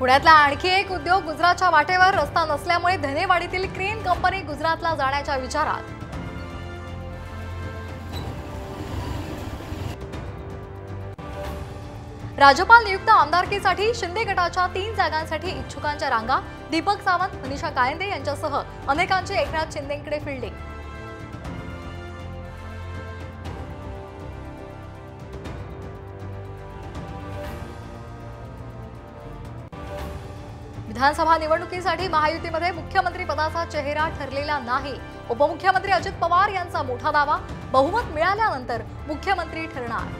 पुण्यातला आणखी एक उद्योग गुजरातच्या वाटेवर रस्ता नसल्यामुळे धनेवाडीतील क्रेन कंपनी गुजरातला जाण्याच्या विचारात। राज्यपाल नियुक्त आमदारकीसाठी शिंदे गटाच्या 3 जागांसाठी इच्छुकांच्या रांगा। दीपक सावंत, मनीषा कायंदे यांच्यासह अनेकांची एकनाथ शिंदेंकडे फिल्डिंग। विधानसभा निवडणुकीसाठी महायुतीमध्ये मुख्यमंत्री पदाचा चेहरा ठरलेला नाही। उपमुख्यमंत्री अजित पवार यांचा मोठा दावा, बहुमत मिळाल्यानंतर मुख्यमंत्री ठरणार।